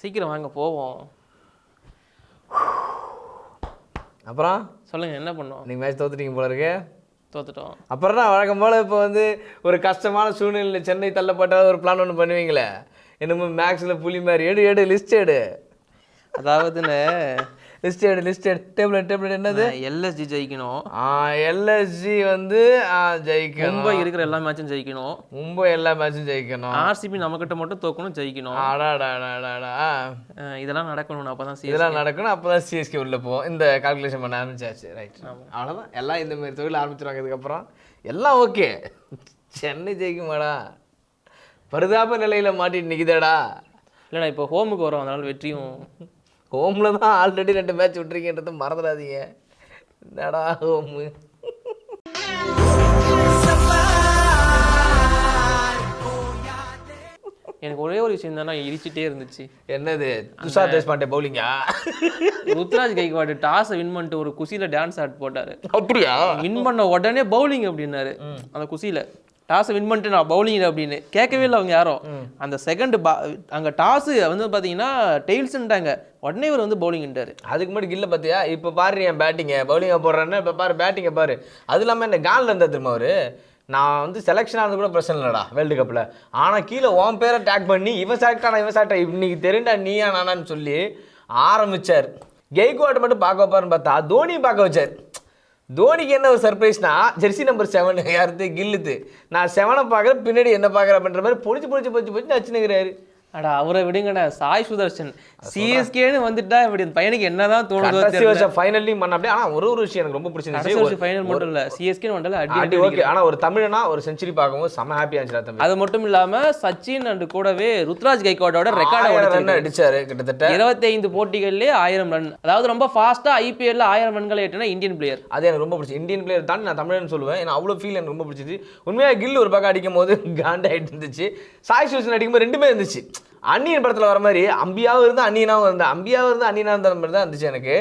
சீக்கிரம் வாங்க போவோம். அப்புறம் சொல்லுங்கள், என்ன பண்ணோம்? நீங்கள் மேட்ச் தோத்துட்டீங்க போல இருக்கு. தோத்துட்டோம். அப்புறம் தான் வழக்கம் போல் இப்போ வந்து ஒரு கஷ்டமான சூழ்நிலையில் சென்னை தள்ளப்பட்டால் ஒரு பிளான் ஒன்று பண்ணுவீங்களே, என்னமோ மேக்ஸில் புலி மாதிரி எடு லிஸ்ட் எடு. அதாவதுன்னு லிஸ்ட் எடு டேபிள் என்னது? எல்எஸ்ஜி ஜெயிக்கணும். எல்எஸ்ஜி வந்து ஜெயிக்கணும். மும்பை இருக்கிற எல்லா மேட்சும் ஜெயிக்கணும். மும்பை எல்லா மேட்சும் ஜெயிக்கணும். ஆர்சிபி நம்மக்கிட்ட மட்டும் தோக்கணும், ஜெயிக்கணும். இதெல்லாம் நடக்கணும். இதெல்லாம் நடக்கணும், அப்போ தான் சிஎஸ்கே உள்ளே போவோம். இந்த கால்குலேஷன் பண்ண ஆரம்பிச்சாச்சு. ரைட், அவ்வளோதான். எல்லாம் இந்த மாதிரி தொழில் ஆரம்பிச்சிருவாங்க. இதுக்கப்புறம் எல்லாம் ஓகே. சென்னை ஜெயிக்குமாடா? பரிதாப நிலையில் மாட்டிட்டு நிற்குதாடா. இல்லைண்ணா, இப்போ ஹோமுக்கு வரும், அதனால வெற்றியும். ஹோமில் தான் ஆல்ரெடி 2 மேட்ச் விட்டுருக்கீன்றதை மறந்துடாதீங்க. என்னடா ஹோமு. எனக்கு ஒரே ஒரு விஷயம் தானே இடிச்சிட்டே இருந்துச்சு. என்னது? துஷார் தேஷ்பாண்டே பவுலிங்கா? ருத்ராஜ் கைக்வாட் டாஸை வின் பண்ணிட்டு ஒரு குசியில் டான்ஸ் ஆட் போட்டார். அப்படியா? வின் பண்ண உடனே பவுலிங் அப்படின்னாரு. அந்த குசியில் டாஸை வின் பண்ணிட்டு நான் பவுலிங் அப்படின்னு கேட்கவே இல்லை அவங்க யாரும். அந்த செகண்ட் அங்கே டாஸு வந்து பார்த்தீங்கன்னா டெய்ல்ஸ்ன்ட்டாங்க, உடனே இவர் வந்து பவுலிங்ட்டாரு. அதுக்கு முன்னாடி கில்ல பார்த்தியா? இப்போ பாரு என் பேட்டிங்கை பவுலிங்கை போடுறேன்னு. இப்போ பாரு பேட்டிங்கை பாரு. அது இல்லாமல் என்ன காலில் இருந்தால் திரும்ப அவர் நான் வந்து செலெக்ஷன் ஆனது கூட பிரச்சனை இல்லைடா வேர்ல்டு கப்பில். ஆனால் கீழே உன் பேரை டேக் பண்ணி இவன் செலக்ட் இன்னைக்கு தெரிண்டா நீயா நானான்னு சொல்லி ஆரம்பித்தார். கெய்க்வாட் மட்டும் பார்க்க வைப்பாருன்னு பார்த்தா தோனியும் பார்க்க வச்சார். தோனிக்கு என்ன ஒரு சர்ப்ரைஸ்னா, ஜெர்சி நம்பர் 7 யாருது? கில்லுது. நான் 7 பார்க்குறேன், பின்னாடி என்ன பார்க்குறேன் அப்படின்ற மாதிரி பொடிச்சு நச்சுனுங்கிறாரு. அடா அவரை விடுங்கடா. சாய் சுதர்ஷன் சிஎஸ்கேன்னு வந்துட்டா இப்படி இந்த பையனுக்கு என்னதான் தோணுதோ. ஃபைனலி பண்ண அப்படியே. ஆனால் ஒரு விஷயம் எனக்கு ரொம்ப பிடிச்சிருந்துச்சு. ஃபைனல் மட்டும் இல்லை, சிஎஸ்கேன்னு வந்தால அடி ஓகே. ஆனால் ஒரு தமிழனா ஒரு செஞ்சுரி பார்க்கும்போது செம்ம ஹாப்பியாக இருந்துச்சு. அது மட்டும் இல்லாமல் சச்சின் அண்ட் கூடவே ருத்ராஜ் கைக்வாடோட ரெக்கார்டை அடிச்சாரு. கிட்டத்தட்ட 25 போட்டிகள்லேயே 1000 ரன். அதாவது ரொம்ப ஃபாஸ்ட்டாக ஐபிஎல்ல 1000 ரன்களை ஏற்றினா இந்தியன் பிளேயர். அது எனக்கு ரொம்ப பிடிச்சி. இந்தியன் பிளேயர் தான் நான் தமிழன்னு சொல்லுவேன். ஏன்னா அவ்வளோ ஃபீல் எனக்கு ரொம்ப பிடிச்சிது. உண்மையாக கில் ஒரு பக்கம் அடிக்கும் போது காண்டாயிட்டு இருந்துச்சு. சாய் சுதர்ஷன் அடிக்கும்போது ரெண்டுமே இருந்துச்சு. அன்னியன் படத்தில் வர மாதிரி அம்பியாவும் இருந்தால் அன்னியனாகவும் இருந்தால், அம்பியாவும் இருந்தால் அன்னியனாக இருந்த மாதிரி தான் இருந்துச்சு எனக்கு.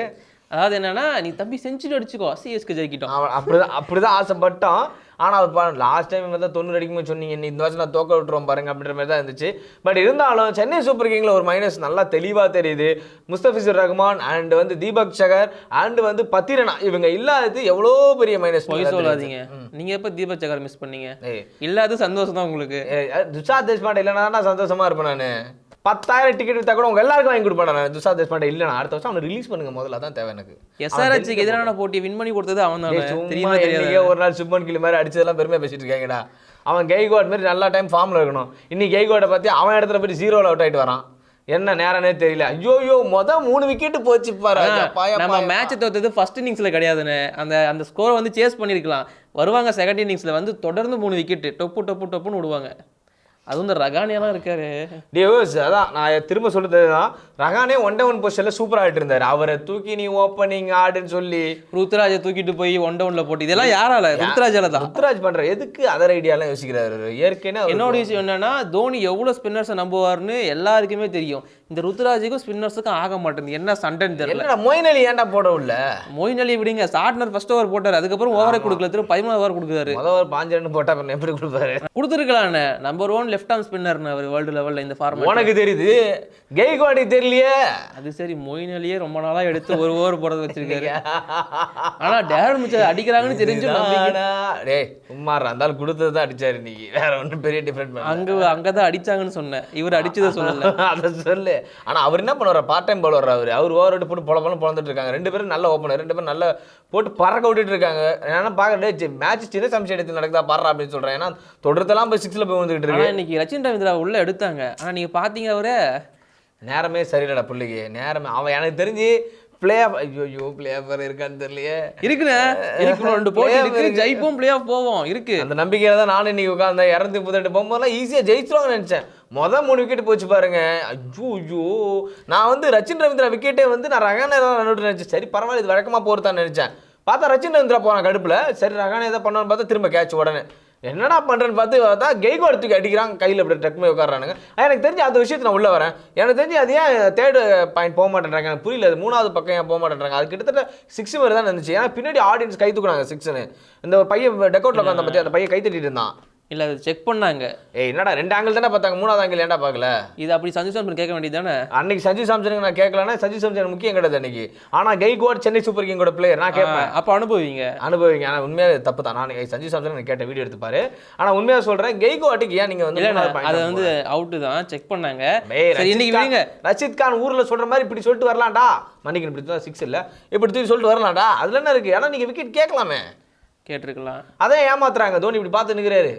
அதாவது என்னன்னா, நீ தம்பி செஞ்சுரி அடிச்சுக்கோ, சிஎஸ்கே ஜெயிக்கிட்டோம். அப்படிதான் ஆசைப்பட்டோம். ஆனால் அது லாஸ்ட் டைம் வந்து 90 அடிக்கும்போது சொன்னீங்க, இந்த வருஷம் நான் தோக்க விட்டுருவோம் பாருங்க அப்படின்ற மாதிரி தான் இருந்துச்சு. பட் இருந்தாலும் சென்னை சூப்பர் கிங்கில் ஒரு மைனஸ் நல்லா தெளிவாக தெரியுது. முஸ்தபிசுர் ரஹ்மான் அண்ட் வந்து தீபக் சகர் அண்ட் வந்து பத்திரனா இவங்க இல்லாதது எவ்வளோ பெரிய மைனஸ். போய் சொல்லாதீங்க. நீங்கள் எப்போ தீபக் சகர் மிஸ் பண்ணீங்க? இல்லாத சந்தோஷம் தான் உங்களுக்கு. துஷார் தேஷ்பாண்டே இல்லைனா தான் சந்தோஷமா இருப்பேன். நான் 10,000 டிக்கெட் விற்றா கூட உங்க எல்லாருக்கும் வாங்கி கொடுப்பேன். நான் துஷார் தேஷ்பாண்டே இல்லைனா அடுத்த வருஷம் அவனை ரிலீஸ் பண்ணுங்க முதல்ல, தான் தேவை எனக்கு. எஸ்ஆர்ஹெச்சுக்கு எதிரான போட்டி வின் பண்ணி கொடுத்தது அவன் தான். ஒரு நாள் சுப்மன் கில் மாதிரி அடிச்சதெல்லாம் பெருமையாக பேசிட்டு இருக்காங்கடா. அவன் கெய்க்வாட் மாதிரி நல்லா டைம் ஃபார்மில் இருக்கணும். இன்னைக்கு கெய்க்வாட்டை பார்த்து அவன் இடத்துல போய் 0ல் அவுட் ஆகிட்டு வரான். என்ன நேரனே தெரியல. ஐயோ மொதல் 3 விக்கெட்டு போச்சு பாரு. நம்ம மேட்ச் தோத்தது ஃபர்ஸ்ட் இன்னிங்ஸில் கிடையாதுன்னு. அந்த ஸ்கோரை வந்து சேஸ் பண்ணியிருக்கலாம். வருவாங்க செகண்ட் இன்னிங்ஸில் வந்து தொடர்ந்து 3 விக்கெட்டு டொப்புன்னு விடுவாங்க. அதுவும் இந்த ரகானியெல்லாம் இருக்காரு. டியோஸ் அதான் நான் திரும்ப சொல்லுறது தான். ரகானே 1-1 பொசிஷனில் சூப்பராக ஆகிட்டு இருந்தார். அவரை தூக்கி நீ ஓப்பனிங் ஆடுன்னு சொல்லி ருத்ராஜை தூக்கிட்டு போய் 1-1 போட்டு இதெல்லாம் யாரால? ருத்ராஜால தான். ருத்ராஜ் பண்ணுற எதுக்கு அதர் ஐடியாலாம் யோசிக்கிறாரு. ஏற்கனவே என்னோட விஷயம் என்னன்னா, தோனி எவ்வளோ ஸ்பின்னர்ஸை நம்புவார்னு எல்லாருக்குமே தெரியும். இந்த ருத்ராஜுக்கும் ஸ்பின்னர்ஸுக்கும் ஆக மாட்டேங்குது. என்ன சண்டைன்னு தெரியல. மொயின் அலி ஏன்டா போட உள்ள? மொயின் அலி விடுங்க, சாட்னர் ஃபர்ஸ்ட் ஓவர் போட்டார், அதுக்கப்புறம் ஓவரே கொடுக்கல. திரும்ப 13 ஓவர் கொடுக்குறாரு. முதல் ஓவர் 5 ரன் போட்டா எப்படி கொடுப்பாரு? கொடுத்துருக்கலாம். நம்பர் 1 லெஃப்ட் ஆர்ம் ஸ்பின்னர் அவர் வேர்ல்டு லெவலில் இந்த ஃபார்மேட். உனக்கு தெரியுது, கெய்க்வாடுக்கு தெரியலையே. அது சரி, மொயின் அலியே ரொம்ப நாளாக எடுத்து ஒரு ஓவர் போட வச்சிருக்காரு. ஆனால் டேரன் மிச்சல் அடிக்கிறாங்கன்னு தெரிஞ்சு டேய் சும்மா இருந்தாலும் கொடுத்தது தான் அடிச்சாரு. இன்னைக்கு வேற ஒன்றும் பெரிய டிஃபரெண்ட் அங்கே தான் அடிச்சாங்கன்னு சொன்னேன். இவர் அடிச்சதை சொல்லல. அதை சொல்லு. ஆனால் அவர் என்ன பண்ணுவார்? Part time bowler. அவர் ஓவர் விட்டு போட்டு பொழந்துட்டு இருக்காங்க. 2 பேரும் நல்ல ஓப்பனர், 2 பேரும் நல்லா போட்டு பறக்க விட்டுட்டு இருக்காங்க. ஏன்னா பார்க்க மேட்ச் சின்ன சம்சம் எடுத்து நடக்குதா பாடுறா அப்படின்னு சொல்கிறேன். ஏன்னா தொடர்த்தெல்லாம் போய் 6ல் போய் வந்துட்டு இருக்கு. இன்னைக்கு ரச்சின் ரவீந்திரா உள்ள எடுத்தாங்க. ஆனால் நீங்கள் பார்த்தீங்க அவரே நேரமே சரியில்லடா பிள்ளைக்கு. நேரமே அவன் எனக்கு தெரிஞ்சு பிளே ஆஃப் பிளே ஆஃப் இருக்கான்னு தெரியலையே. இருக்குண்ணே, இருக்கு 2 போட்டி இருக்கு. ஜெயிப்போம், பிளே ஆஃப் போவோம் இருக்கு. அந்த நம்பிக்கையில தான் நானும் இன்னைக்கு உட்காந்தேன். 238 போகும்போதெல்லாம் ஈஸியாக ஜெயிச்சிருவாங்கன்னு நினச்சேன். மொதல் 3 விக்கெட் போச்சு பாருங்க. ஐயோ நான் வந்து ரச்சின் ரவீந்திரா விக்கெட்டே வந்து நான் ரகானே தான் நினச்சேன். சரி பரவாயில்ல, இது வழக்கமாக போகிறதான்னு நினச்சேன். பார்த்தா ரச்சின் ரவீந்திரா போனான் கடுப்பில். சரி ரகானே எதாவது பண்ணுவான்னு பார்த்தா திரும்ப கேட்ச் உடனே. என்னடா பண்ணுறேன்னு பார்த்தா கெய்க்வாட் தூக்கி அடிக்கிறாங்க. கையில் அப்படி டக்குமே உட்காரானுங்க. எனக்கு தெரிஞ்சு அந்த விஷயத்தை நான் உள்ளே வரேன். எனக்கு தெரிஞ்சு அது ஏன் 3rd பாயிண்ட் போக மாட்டேன்றாங்க எனக்கு புரியல. அது 3வது பக்கம் ஏன் போக மாட்டேன்றாங்க. அது கிட்டத்தட்ட 6 மாதிரி தான் இருந்துச்சு. ஏன்னா பின்னாடி ஆடியன்ஸ் கை தூக்குனாங்க 6ன்னு. இந்த பையன் டெக்கவுட்டில் உட்காந்த பற்றி அந்த பையன் கை தட்டிட்டு இருந்தான். இல்லை அது செக் பண்ணாங்க. என்னடா 2 ஆங்கிள் தானே பார்த்தாங்க, 3வது ஆங்கிள் ஏன்டா பார்க்கல? இது அப்படி சஞ்சு சாம்சன் கேட்க வேண்டியது தானே. அன்னைக்கு சஞ்சு சாம்சனுக்கு நான் கேட்கலன்னா சஞ்சு சாம்சன் முக்கியம் கிடையாது அன்னைக்கு. ஆனால் கெய்க்வாட் சென்னை சூப்பர் கிங்கோட பிளேயர் நான் கேட்பேன். அப்போ அனுபவிங்க. ஆனால் உண்மையாக தப்பு தான். நான் சஞ்சு சாம்சன் நான் கேட்ட வீடியோ எடுத்துப்பாரு. ஆனால் உண்மையாக சொல்கிறேன், கெய்க்வாட்டுக்கு ஏன் நீங்கள் வந்து அதை வந்து அவுட்டு தான் செக் பண்ணாங்க. இன்னைக்கு விடுங்க. ரஷித் கான் ஊரில் சொல்கிற மாதிரி இப்படி சொல்லிட்டு வரலாம்டா, மன்னிக்கணும் இப்படி தான் 6 இல்லை இப்படி தூக்கி சொல்லிட்டு வரலாம்டா, அதில் என்ன இருக்குது? ஏன்னா நீங்கள் விக்கெட் கேட்கலாமே, கேட்டிருக்கலாம். அதே ஏமாத்துறாங்க. தோனி இப்படி பார்த்து நிற்கிறாரு,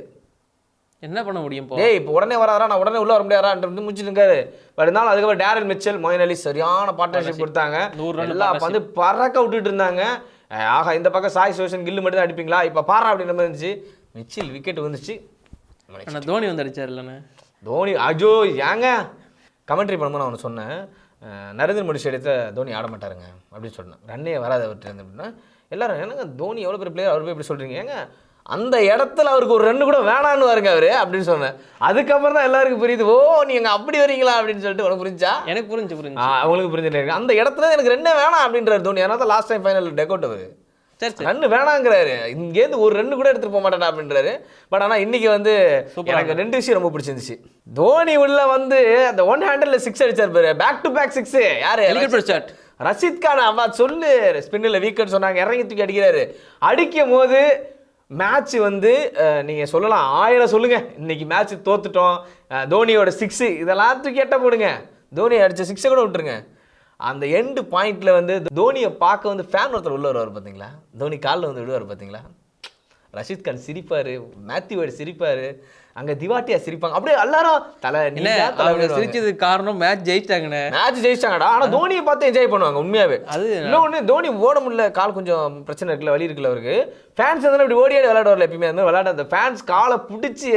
என்ன பண்ண முடியும்? இப்போ உடனே வராரா, நான் உடனே உள்ள வர முடியாதான்ட்டு முடிச்சுட்டு இருக்காரு. பட் இருந்தாலும் அதுக்கப்புறம் டேரல் மிச்சல், மொயின் அலி சரியான பார்ட்னர்ஷிப் கொடுத்தாங்க. எல்லாம் வந்து பறக்க விட்டுட்டு இருந்தாங்க. ஆகா, இந்த பக்கம் சாய் சோஷன் கில்லு மட்டும் தான் அடிப்பீங்களா, இப்போ பாரா அப்படின்ற மாதிரி இருந்துச்சு. மிச்சில் விக்கெட் வந்துச்சு. ஆனால் தோனி வந்து அடிச்சார் இல்லைண்ணே. தோனி அஜோ ஏங்க கமெண்ட்ரி பண்ணும்போது நான் ஒன்று சொன்னேன், நரேந்திர மோடி ஸ்டேடியத்தை தோனி ஆட மாட்டாருங்க அப்படின்னு சொன்னேன். ரன்னே வராது அவர்கிட்ட இருந்து அப்படின்னா எல்லாரும் என்னங்க தோனி எவ்வளோ பெரிய பிளேயர், அவர் போய் எப்படி சொல்கிறீங்க? ஏங்க அந்த இடத்துல அவருக்கு ஒரு 2 கூட வேணான்னு வருங்க அவரு அப்படின்னு சொன்னேன். அதுக்கப்புறம் தான் எல்லாருக்கும் புரியுது, ஓ நீங்க அப்படி வரீங்களா அப்படின்னு சொல்லிட்டு. உனக்கு புரிஞ்சா? எனக்கு புரிஞ்சு. அவங்களுக்கு புரிஞ்சுட்டு அந்த இடத்துல எனக்கு 2 வேணாம் அப்படின்றாரு தோனி. அதனால தான் லாஸ்ட் டைம் ஃபைனல் டெக்கவுட் அவர் 2 வேணாங்கிறாரு. இங்கேருந்து ஒரு 2 கூட எடுத்துட்டு போக மாட்டேன் அப்படின்றாரு. பட் ஆனால் இன்னைக்கு வந்து எனக்கு 2 விஷயம் ரொம்ப பிடிச்சிருந்துச்சு. தோனி உள்ள வந்து அந்த 1 ஹேண்டில் 6 அடிச்சார் பாரு, பேக் டு பேக் 6. யாரு? ரஷித் கான். அவா சொல்லு, ஸ்பின்னில் வீக்கெட் சொன்னாங்க, இறங்கி தூக்கி அடிக்கிறாரு. அடிக்கும் போது மேட்ச் வந்து நீங்கள் சொல்லலாம் 1000 சொல்லுங்க, இன்னைக்கு மேட்ச் தோத்துட்டோம், தோனியோட 6 இதெல்லாம் தூக்கி எட்ட போடுங்க, தோனி அடித்த 6 கூட விட்டுருங்க. அந்த எண்டு பாயிண்ட்ல வந்து தோனியை பார்க்க வந்து ஃபேன் ஒருத்தர் உள்ள வருவார் பார்த்தீங்களா, தோனி காலில் வந்து விடுவார் பார்த்தீங்களா. ரஷித் கான் சிரிப்பாரு, மேத்யூ வேர்டு சிரிப்பாரு, அங்கே திவாட்டியா சிரிப்பாங்க. அப்படியே எல்லாரும் தலை சிரிச்சதுக்கு காரணம் மேட்ச் ஜெயிச்சிட்டாங்கண்ணே. மேட்ச் ஜெயிச்சிட்டாங்கடா. ஆனால் தோனியை பார்த்து என்ஜாய் பண்ணுவாங்க உண்மையாவே. அது இன்னொன்று, தோனி ஓட முடியல, கால் கொஞ்சம் பிரச்சனை இருக்குல்ல, வலி இருக்குல்ல அவருக்கு. ஃபேன்ஸ் வந்து இப்படி ஓடியாடி விளையாடுவார்ல எப்பயுமே, அந்த விளையாட அந்த ஃபேன்ஸ் காலை பிடிச்சி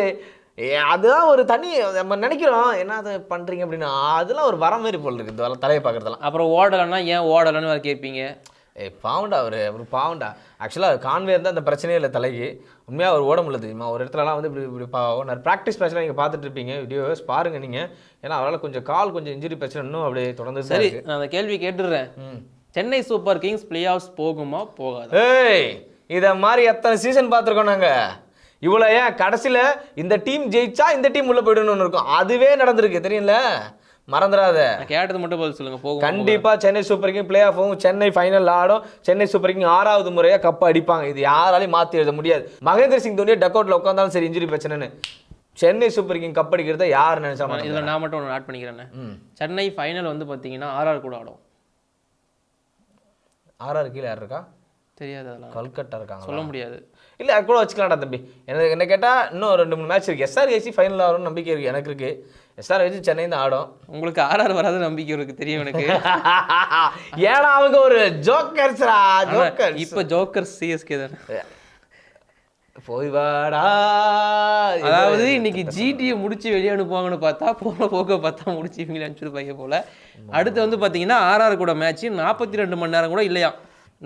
அதுதான் ஒரு தனி நம்ம நினைக்கிறோம் என்ன அதை பண்ணுறீங்க அப்படின்னு. அதெல்லாம் ஒரு வர மாதிரி போல் இருக்குது இந்த தலையை பார்க்குறதுலாம். அப்புறம் ஓடலைன்னா ஏன் ஓடலைன்னு வேறு கேட்பீங்க. பாவண்டா அவர் பாவண்டா. ஆக்சுவலாக கான்வே இருந்தால் அந்த பிரச்சனையே இல்லை தலைக்கு. உண்மையாக அவர் ஓட முடியல தெரியுமா. ஒரு இடத்துலலாம் வந்து இப்படி நான் ப்ராக்டிஸ் பிரச்சனை நீங்கள் பார்த்துட்டு இருப்பீங்க, வீடியோஸ் பாருங்கள் நீங்கள். ஏன்னா அவரால் கொஞ்சம் கால் கொஞ்சம் இன்ஜுரி பிரச்சனை இன்னும் அப்படியே தொடர்ந்து. சரி, நான் அந்த கேள்வி கேட்டுடுறேன். Chennai Super Kings playoffs போகுமா போகாது? இதை மாதிரி எத்தனை சீசன் பார்த்துருக்கோம் நாங்கள். இவ்வளோ ஏன் கடைசியில் இந்த டீம் ஜெயிச்சா இந்த டீம் உள்ளே போய்டணும்னு இருக்கும். அதுவே நடந்திருக்கு தெரியல, மறந்துடாத. கேட்டது மட்டும் பதில் சொல்லுங்க. போகும் கண்டிப்பா Chennai super king play off போகும், சென்னை ஃபைனல் ஆடும், சென்னை சூப்பர் கிங் 6வது முறையாக கப் அடிப்பாங்க. இது யாராலையும் மாற்றி எழுத முடியாது. மகேந்திர சிங் தோனியை டக் அவுட்ல உட்காந்தாலும் சரி, இன்ஜுரி பிரச்சனைன்னு சென்னை சூப்பர் கிங் கப் அடிக்கிறத யார் நினைச்சா. இதில் நான் மட்டும் ஒன்று ஆட் பண்ணிக்கிறேன். சென்னை ஃபைனல் வந்து பார்த்தீங்கன்னா RR கூட ஆடும். RR கீழே யார் இருக்கா தெரியாது, அதெல்லாம் கல்கட்டா இருக்காங்க, சொல்ல முடியாது. இல்லை அது கூட வச்சுக்கலாம்டா தம்பி. எனக்கு என்ன கேட்டால் இன்னும் 2-3 மேட்ச் இருக்குது. SRH ஃபைனல் ஆடும்னு நம்பிக்கை இருக்குது எனக்கு இருக்குது. SRH சென்னை தான் ஆடும். உங்களுக்கு RR வராது நம்பிக்கை இருக்குது தெரியும் எனக்கு. ஏன்னா அவங்க ஒரு ஜோக்கர்ஸ்ரா, ஜோக்கர். இப்போ ஜோக்கர் CSK தானே. போய் வாடா. அதாவது இன்னைக்கு GT முடிச்சு வெளியே அனுப்புவாங்கன்னு பார்த்தா போன போக்க பார்த்தா முடிச்சு இவங்க அனுப்பிச்சிருப்பாங்க போல. அடுத்து வந்து பார்த்தீங்கன்னா RR கூட மேட்ச் 42 மணி நேரம் கூட இல்லையா.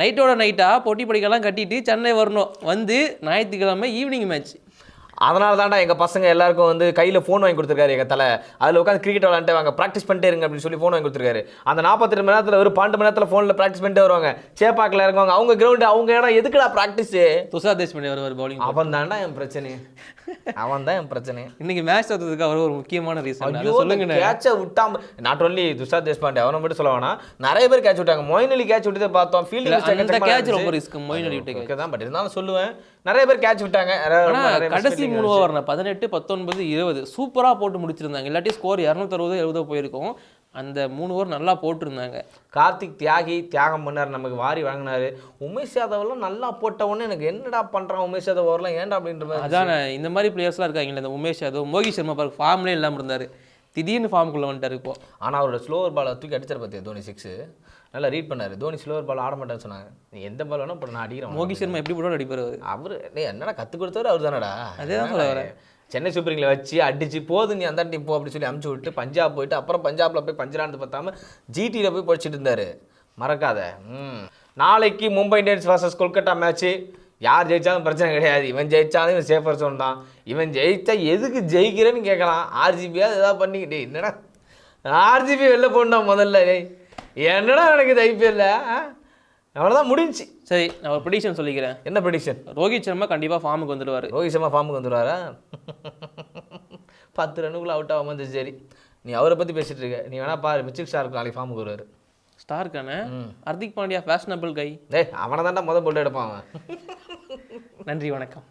நைட்டோட நைட்டாக பொட்டி படிக்கலாம் கட்டிட்டு சென்னை வரணும். வந்து ஞாயிற்றுக்கிழமை ஈவினிங் மேட்ச். அதனால தான்டா எங்கள் பசங்க எல்லாருக்கும் வந்து கையில் ஃபோன் வாங்கி கொடுத்துருக்காரு எங்கள் தலை. அதில் உட்காந்து கிரிக்கெட் விளாண்டுட்டு வாங்க, ப்ராக்டிஸ் பண்ணிட்டே இருங்க அப்படின்னு சொல்லி ஃபோன் வாங்கி கொடுத்துருக்காரு. அந்த 42 மணி நேரத்தில் ஒரு 12 மணி நேரத்தில் ஃபோனில் ப்ராக்டிஸ் பண்ணிட்டே வருவாங்க. சேப்பாக்கில் இறங்குவாங்க. அவங்க கிரவுண்டு அவங்க இடம் எதுக்குடா ப்ராக்டிஸு. துஷார் தேஷ்பாண்டே வருவார் பவுலிங். அவன் தான்டா என் பிரச்சனை, அவன் தான் என் பிரச்சனை. இன்னைக்கு மேட்ச் தோற்றதுக்கு அவர் ஒரு முக்கியமான ரீசன் சொல்லுங்க. கேட்சை விட்டாம நாட் ஒன்லி துஷார் தேஷ்பாண்டே, அவனை மட்டும் சொல்ல வேணாம், நிறைய பேர் கேட்ச் விட்டாங்க. மொயின் அலி கேட்ச் விட்டு பார்த்தோம், ஃபீல்டிங் கேட்ச் ரொம்ப ரிஸ்க். மொயின் அலி விட்டு தான், பட் இருந்தாலும் சொல்லுவேன் நிறைய பேர் கேட்ச் விட்டாங்க. கடைசி 3 ஓவர் 18, 19, 20 சூப்பராக போட்டு முடிச்சிருந்தாங்க. இல்லாட்டி ஸ்கோர் 260, 70 போயிருக்கும். அந்த 3 ஓவர் நல்லா போட்டிருந்தாங்க. கார்த்திக் தியாகம் பண்ணார், நமக்கு வாரி வாங்கினாரு. உமேஷ் யாதவெல்லாம் நல்லா போட்ட உடனே எனக்கு என்னடா பண்ணுறான் உமேஷ் யாதவ் ஓவர்லாம் ஏன்டா அப்படின்ற மாதிரி. அதான் இந்த மாதிரி பிளேயர்ஸ்லாம் இருக்காங்க. இந்த உமேஷ் யாதவ், மோகித் சர்மா பாருங்க ஃபார்ம்லேயே இல்லாமல் இருந்தார், திடீர்னு ஃபார்முக்குள்ளே வந்துட்டார் இப்போ. ஆனால் அவரோட ஸ்லோவர் பாலை தூக்கி அடிச்சார் பார்த்தியா தோனி 6 நல்லா ரீட் பண்ணார். தோனி ஸ்லோவர் பால் ஆட மாட்டேன்னு சொன்னாங்க. நீ எந்த பால் வேணா இப்போ நான் அடிக்கிறேன். மோகித் சர்மா எப்படி போட அடிப்பார் அவர். நீ என்னடா கற்றுக் கொடுத்தவர் அவர் தானடா. அதே தான் சொல்ல வரேன். சென்னை சூப்பர் கிங்ல வச்சு அடிச்சு போது நீ அந்த டீம் போ அப்படி சொல்லி அமுச்சு விட்டு பஞ்சாப் போயிட்டு அப்புறம் பஞ்சாப்ல போய் பஞ்சரானது பார்த்தாம GTயில் போய் படிச்சுட்டு இருந்தார். மறக்காத. நாளைக்கு Mumbai Indians vs Kolkata match. யார் ஜெயிச்சாலும் பிரச்சனை கிடையாது. இவன் ஜெயிச்சாலும் இவன் சேஃபர் ஜோன் தான். இவன் ஜெயிச்சா எதுக்கு ஜெயிக்கிறேன்னு கேட்கலாம். RGBயாவது ஏதாவது பண்ணிக்கிட்டே என்னடா RGB வெளில போடணும் முதல்ல. என்னடா எனக்கு IPL அவ்வளோதான் முடிஞ்சுச்சு. சரி நான் ஒரு ப்ரெடிக்ஷன் சொல்லிக்கிறேன். என்ன ப்ரெடிக்ஷன்? ரோஹித் சர்மா கண்டிப்பா ஃபார்முக்கு வந்துடுவாரு. ரோஹித் சர்மா ஃபார்முக்கு வந்துடுவாரா? 10 ரன்னுக்குள்ள அவுட் ஆகாம இருந்துச்சு. சரி நீ அவரை பற்றி பேசிட்டு இருக்க, நீ வேணா பாரு மிச்சில் ஸ்டார்க் நாளைக்கு ஃபார்முக்கு வருவார். ஸ்டார்க்கான ஹர்திக் பாண்டியா ஃபேஷனபிள் கை. அவனை தாண்டா போல்ட் எடுப்பான் அவன். நன்றி வணக்கம்.